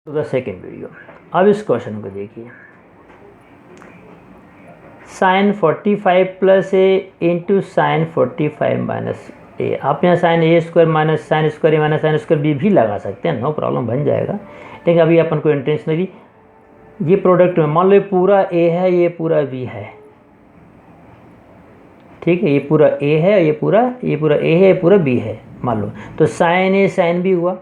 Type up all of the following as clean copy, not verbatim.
To the second video. अब इस question को देखिए, साइन 45 प्लस ए इंटू साइन 45 माइनस ए। आप यहाँ साइन ए स्क्वायर माइनस साइन स्क्वायर ए माइनस साइन स्क्वायर बी भी लगा सकते हैं, नो प्रॉब्लम, बन जाएगा। लेकिन अभी अपन को इंटेंशनली ये प्रोडक्ट में मान लो ये पूरा ए है, ये पूरा बी है, ठीक है, ये पूरा ए है, ये पूरा ए है, ये पूरा बी है मान लो। तो साइन ए साइन बी हुआ,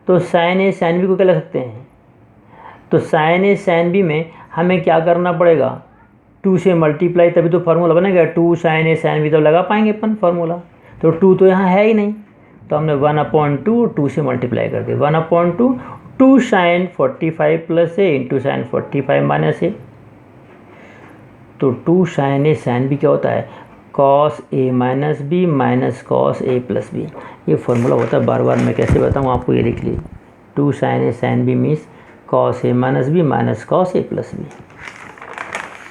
तो साइन ए साइन बी को क्या लग सकते हैं? तो साइन ए साइन बी में हमें क्या करना पड़ेगा? 2 से मल्टीप्लाई, तभी तो फार्मूला बनेगा। 2 साइन ए साइन बी तब लगा पाएंगे अपन फार्मूला। तो 2 तो यहाँ है ही नहीं, तो हमने 1/2 2 से मल्टीप्लाई कर दिया। 1/2 2 साइन 45 प्लस ए इंटू साइन 45 माइनस ए। तो 2 साइन ए साइन बी क्या होता है? Cos A minus B minus cos A plus B. ये फॉर्मूला होता है, बार बार मैं कैसे बताऊँ आपको, ये लिख लीजिए। 2 sign A sine B means cos A minus B minus cos A plus B.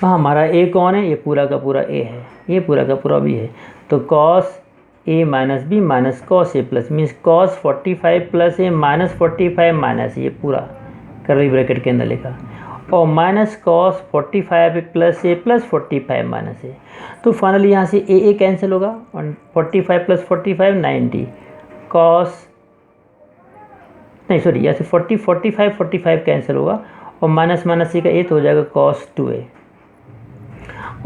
हाँ, हमारा ए कौन है? ये पूरा का पूरा ए है, ये पूरा का पूरा बी है। तो cos A minus B minus cos A plus means cos 45 plus A minus 45 minus ये पूरा कर्ली ब्रैकेट के अंदर लिखा, और माइनस कॉस 45 प्लस ए प्लस 45 माइनस ए। तो फाइनली यहाँ से ए कैंसिल होगा, 45 प्लस 45 90 कॉस, नहीं सॉरी, यहाँ से 45 कैंसिल होगा, और माइनस माइनस ए का ए तो हो जाएगा कॉस 2a,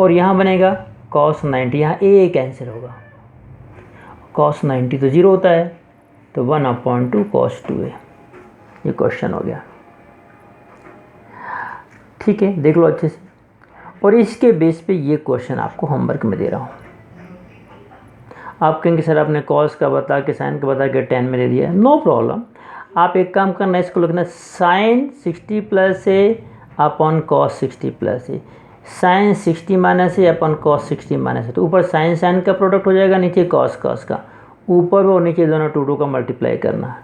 और यहाँ बनेगा कॉस 90। यहाँ ए कैंसिल होगा, कॉस 90 तो 0 होता है, तो 1/2 कॉस 2a। ये क्वेश्चन हो गया, ठीक है, देख लो अच्छे से। और इसके बेस पे ये क्वेश्चन आपको होमवर्क में दे रहा हूँ। आप कहेंगे सर आपने कॉस का बता के साइन का बता के 10 में दे दिया, नो प्रॉब्लम। आप एक काम करना, इसको लिखना साइन 60 प्लस ए अपॉन कॉस 60 प्लस ए, साइन 60 माइनस ए अपॉन कॉस 60 माइनस ए। तो ऊपर साइन साइन का प्रोडक्ट हो जाएगा, नीचे कॉस कॉस का, ऊपर और नीचे दोनों 2 का मल्टीप्लाई करना है,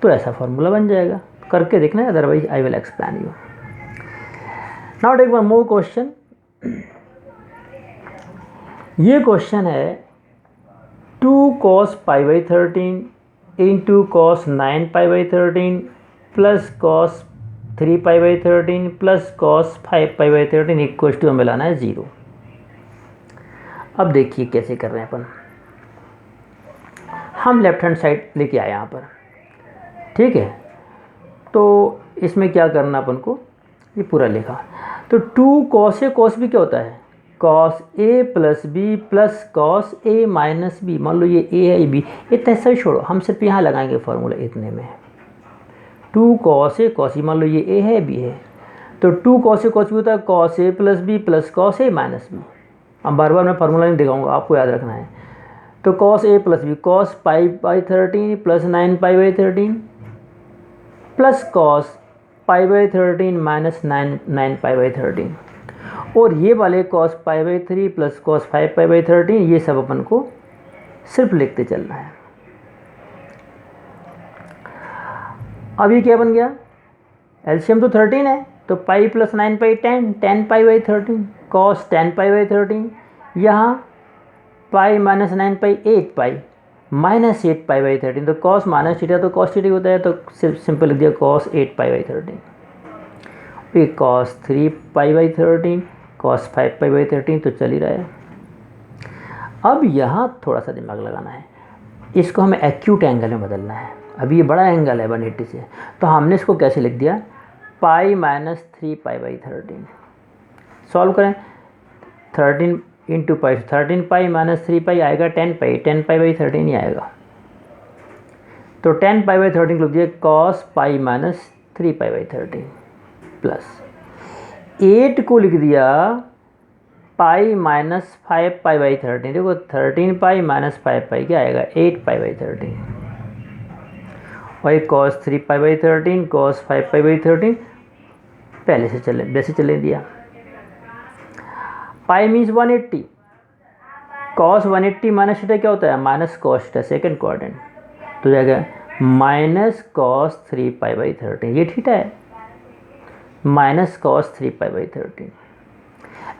तो ऐसा फॉर्मूला बन जाएगा। करके देखना है, otherwise I will explain you. Now take one more question. ये क्वेश्चन है 2 cos π/13 into cos 9 π/13 plus cos 3 π/13 plus cos 5 π/13 equal to हमें लाना है 0। अब देखिए कैसे कर रहे हैं अपन। हम लेफ्ट हैंड साइड लेके आए यहाँ पर, ठीक है। तो इसमें क्या करना अपन को, ये पूरा लिखा। तो 2 कॉस ए कॉस बी क्या होता है? Cos A plus B plus cos A minus B. मान लो ये ए है, ये बी, इतना सब छोड़ो, हम सिर्फ यहाँ लगाएंगे फॉर्मूला इतने में। 2 कॉस ए कॉस बी, मान लो ये ए है बी है, तो 2 कॉस ए कॉस बी होता है cos A plus B plus cos A minus B. अब बार बार मैं फार्मूला नहीं दिखाऊंगा, आपको याद रखना है। तो cos A plus B cos π/13 plus 9 π/13 plus cos π/13 minus 9 π/13, और ये वाले cos π/3 प्लस cos 5 π/13, ये सब अपन को सिर्फ लिखते चलना है। अब ये क्या बन गया? एलसीएम तो 13 है, तो पाई प्लस 9 पाई 10 π/13 cos 10 π/13, यहाँ पाई माइनस 9 पाई 8 पाई माइनस 8 π/13, तो cos माइनस थीटा तो cos थीटा होता है, तो सिर्फ सिंपल लिख दिया cos 8 π/13। फिर cos 3 π/13 cos 5 π/13 तो चल ही रहा है। अब यहाँ थोड़ा सा दिमाग लगाना है, इसको हमें एक्यूट एंगल में बदलना है। अभी ये बड़ा एंगल है 180 से, तो हमने इसको कैसे लिख दिया? Pi minus 3 π/13। सॉल्व करें, 13 इंटू पाई, 13 पाई माइनस 3 पाई आएगा 10 पाई, 10 π/13 ही आएगा। तो 10 π/13 लिख दिया cos पाई माइनस 3 π/13 प्लस 8 को लिख दिया पाई माइनस 5 π/13। देखो 13 पाई माइनस 5 पाई क्या आएगा? 8 π/13। वही cos 3 π/13 cos 5 π/13 पहले से चले वैसे चले दिया। पाई मीन्स 180, cos 180 माइनस थीटा क्या होता है? Minus cos theta, second quadrant, तो जाएगा माइनस cos 3 π/13, ये थीटा है, माइनस cos 3 π/13।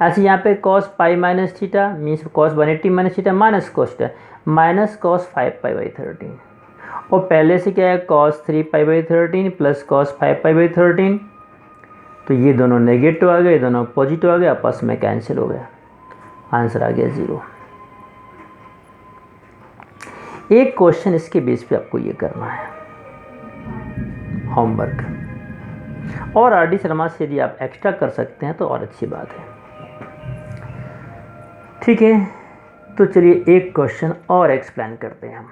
ऐसे यहाँ पे cos pi minus theta means cos 180 minus theta minus cos theta minus cos 5 π/13, और पहले से क्या है cos 3π/13 प्लस cos 5π/13, तो ये दोनों नेगेटिव आ गए, दोनों पॉजिटिव आ गए, आपस में कैंसिल हो गया, आंसर आ गया 0। एक क्वेश्चन इसके बेस पे आपको ये करना है होमवर्क, और RD शर्मा से यदि आप एक्स्ट्रा कर सकते हैं तो और अच्छी बात है। ठीक है, तो चलिए एक क्वेश्चन और एक्सप्लेन करते हैं हम।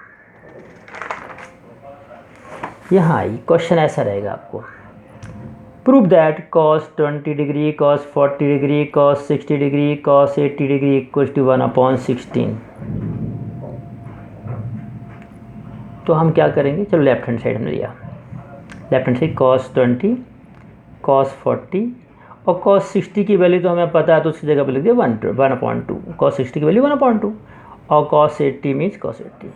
यहाँ क्वेश्चन ऐसा रहेगा आपको, prove that cos 20 degree, cos 40 degree, cos 60 degree, cos 80 degree equal to 1/16। तो हम क्या करेंगे, चलो लेफ्ट हैंड साइड हमने लिया, left hand side cos 20, cos 40 और cos 60 की वैल्यू तो हमें पता है, तो उसकी जगह पर लिख दिया 1/2, cos 60 की वैल्यू 1/2 और cos 80 मीन्स cos 80।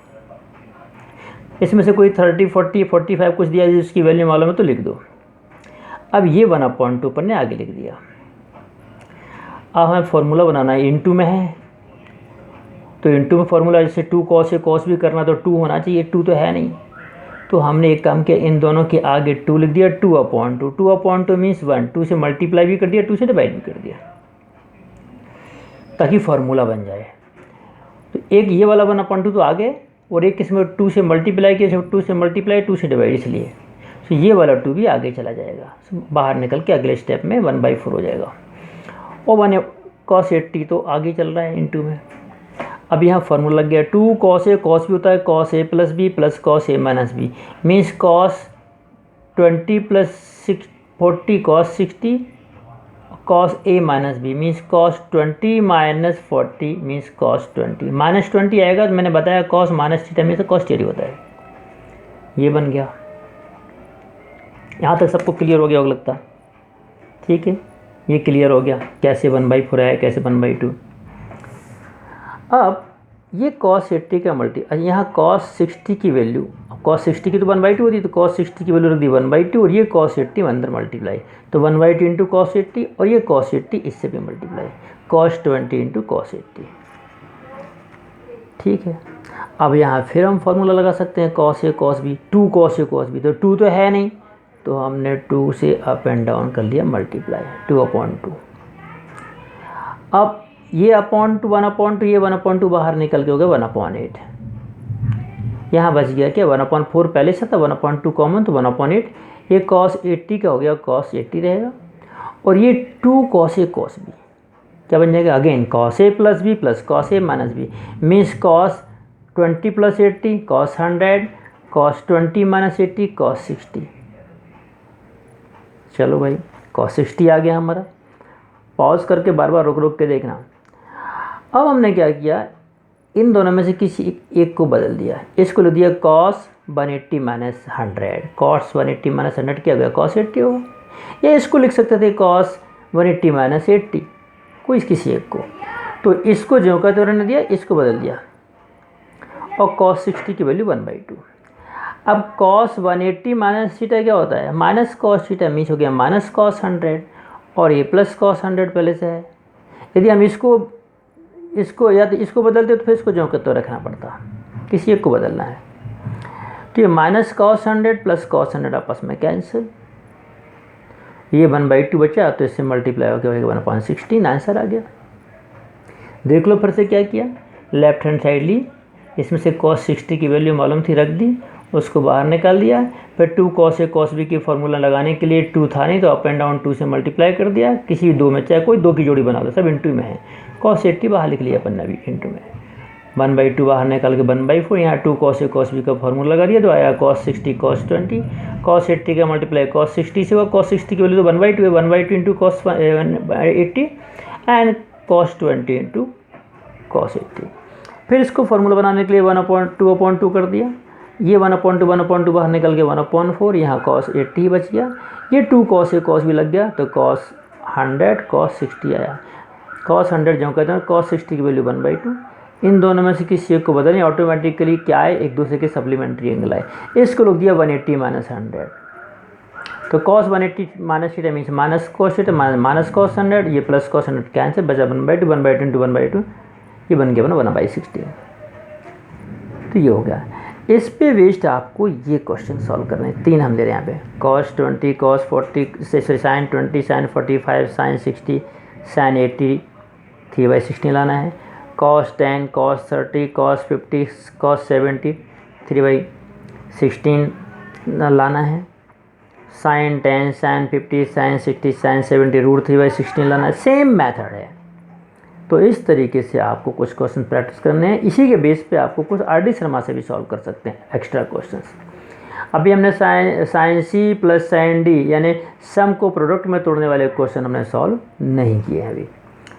इसमें से कोई 30, 40, 45 कुछ दिया है, उसकी वैल्यू मालूम है तो लिख दो। अब ये 1/2 पर ने आगे लिख दिया। अब हमें फॉर्मूला बनाना है, इनटू में है तो इनटू में फॉर्मूला, जैसे 2 cos है, cos भी करना तो 2 होना चाहिए, 2 तो है नहीं, तो हमने एक काम किया, इन दोनों के आगे 2 लिख दिया, 2/2, 2/2 मीन्स 1, 2 से मल्टीप्लाई भी कर दिया, 2 से डिवाइड भी कर दिया, ताकि फार्मूला बन जाए। तो एक ये वाला 1/2 तो आ गए, और एक इसमें 2 से मल्टीप्लाई किया, 2 से मल्टीप्लाई 2 से डिवाइड, इसलिए तो ये वाला 2 भी आगे चला जाएगा, बाहर निकल के अगले स्टेप में 1/4 हो जाएगा। और 1 cos 80 तो आगे चल रहा है इनटू में। अब यहाँ फार्मूला लग गया, 2 cos A, cos भी होता है cos A plus B plus cos A minus B means cos 20 plus 40 cos 60 cos A minus B means cos 20 minus 40 means cos 20। Minus 20 आएगा तो मैंने बताया cos माइनस थीटा में से cos थीटा होता है। ये बन गया। यहाँ तक सबको क्लियर हो गया होगा लगता, ठीक है, ये क्लियर हो गया कैसे 1/4 है, कैसे 1/2। अब ये cos 80 का मल्टी, यहाँ cos 60 की वैल्यू, cos 60 की तो 1/2 होती है, तो cos 60 की वैल्यू रख दी 1/2, और ये cos 80 अंदर मल्टीप्लाई, तो 1/2 इंटू cos 80, और ये cos 80 इससे भी मल्टीप्लाई, cos 20 इंटू cos 80। ठीक है, अब यहाँ फिर हम फॉर्मूला लगा सकते हैं, cos A cos B, 2 cos A cos B, तो 2 तो है नहीं, तो हमने 2 से अप एंड डाउन कर लिया मल्टीप्लाई, 2/2। अब ये अपॉन टू 1/2, ये 1/2 बाहर निकल के हो गया 1/8। यहाँ बच गया क्या 1/4, पहले से था 1/2 कॉमन, तो 1/8। ये cos 80 का हो गया, cos 80 रहेगा, और ये 2 cos A cos B क्या बन जाएगा, again cos A plus B plus cos A minus B means cos 20 plus 80 cos 100, cos 20 minus 80 cos 60। चलो भाई cos 60 आ गया हमारा। पॉज करके बार बार रुक रुक के देखना। अब हमने क्या किया, इन दोनों में से किसी एक को बदल दिया, इसको लिख दिया cos 180 माइनस 100, cos 180 माइनस 100 क्या हो गया cos 80 होगा, या इसको लिख सकते थे cos 180 माइनस 80, कोई किसी एक को, तो इसको जो का तो रहने दिया, इसको बदल दिया, और cos 60 की वैल्यू 1/2। अब cos 180 माइनस थीटा क्या होता है, माइनस cos थीटा मीन्स हो गया माइनस cos 100, और ये प्लस cos 100 पहले से है। यदि हम इसको या तो इसको बदलते तो फिर इसको जो का तो रखना पड़ता, किसी एक को बदलना है, तो ये माइनस cos 100 प्लस cos 100 आपस में कैंसिल, ये 1/2 बचा, तो इससे मल्टीप्लाई हो गया 1/16, आंसर आ गया। देख लो फिर से क्या किया, लेफ्ट हैंड साइड ली, इसमें से cos 60 की वैल्यू मालूम थी रख दी, उसको बाहर निकाल दिया, फिर 2 cos A cos B की फार्मूला लगाने के लिए 2 था नहीं, तो अप एंड डाउन 2 से मल्टीप्लाई कर दिया, किसी 2 में चाहे कोई 2 की जोड़ी बना लो, सब इंटू में है, cos 80 बाहर लिख लिया अपन ने भी इंटू में, 1/2 बाहर निकाल के 1/4, यहाँ 2 cos A cos B का फार्मूला लगा दिया, तो आया cos 60 cos 20, cos 80 का मल्टीप्लाई cos 60 से हुआ, cos 60 की वैल्यू तो 1/2 है, 1/2 into cos 80 and cos 20 into cos 80। फिर इसको फार्मूला बनाने के लिए 1/2 कर दिया, ये 1/2 बाहर निकल के 1/4, यहाँ cos 80 बच गया, ये 2 cos A cos B लग गया, तो cos 100 cos 60 आया, cos 100 जो कहते हैं cos 60 की वैल्यू 1/2। इन दोनों में से किसी एक को बदलें, ऑटोमेटिकली क्या है, एक दूसरे के सप्लीमेंट्री एंगल आए, इसको लिख दिया 180 माइनस 100, तो cos 180 minus theta means minus cos theta minus cos 100, ये प्लस cos 100 कैंसिल, बचा 1/2 इंटू 1/2, ये बन गया 1/16। तो ये हो गया। इस पे बेस्ड आपको ये क्वेश्चन सॉल्व करने हैं। 3 हम ले रहे हैं यहाँ पे, cos 20, cos 40 से sin 20, sin 45, sin 60, sin 80 3/16 लाना है। cos 10, cos 30, cos 50, cos 70 3/16 लाना है। sin 10, sin 50, sin 60, sin 70 √3/16 लाना है। सेम मेथड है। तो इस तरीके से आपको कुछ क्वेश्चन प्रैक्टिस करने हैं। इसी के बेस पे आपको कुछ RD शर्मा से भी सॉल्व कर सकते हैं एक्स्ट्रा क्वेश्चंस। अभी हमने sine c plus sine d यानी सम को प्रोडक्ट में तोड़ने वाले क्वेश्चन हमने सॉल्व नहीं किए हैं अभी,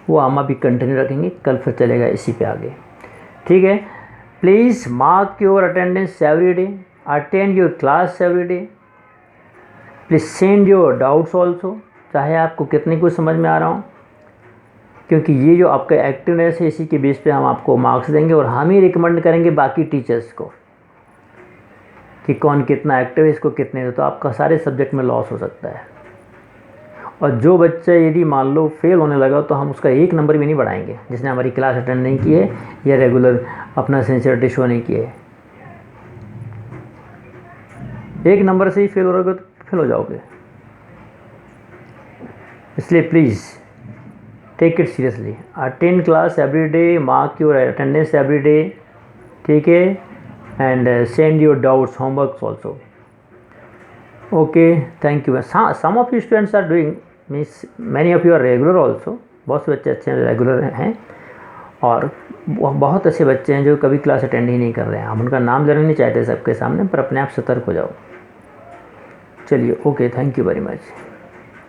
वो हम अभी कंटिन्यू रखेंगे, कल फिर चलेगा इसी पे आगे। ठीक है, please mark your attendance every day, attend your class every day, please send your doubts also, चाहे आपको कितनी कुछ समझ में आ रहा हो, क्योंकि ये जो आपका एक्टिवनेस है इसी के बेस पे हम आपको मार्क्स देंगे और हम ही रिकमेंड करेंगे बाकी टीचर्स को कि कौन कितना एक्टिव है, इसको कितने, तो आपका सारे सब्जेक्ट में लॉस हो सकता है। और जो बच्चा यदि मान लो फेल होने लगा तो हम उसका 1 नंबर भी नहीं बढ़ाएंगे, जिसने हमारी क्लास अटेंड नहीं की है या रेगुलर अपना सिंसियरिटी शो नहीं किए है। 1 नंबर से ही फेल हो रहोगे तो फेल हो जाओगे। इसलिए please take it seriously, attend class every day, mark your attendance every day, ठीक है, and send your doubts homeworks also. Okay, thank you. Some of you students are doing, means many of you are regular also, बहुत से बच्चे अच्छे regular हैं और बहुत ऐसे बच्चे हैं जो कभी क्लास अटेंड ही नहीं कर रहे हैं। हम उनका नाम लेना नहीं चाहते सबके सामने, पर अपने आप सतर्क हो जाओ। चलिए, okay, thank you very much.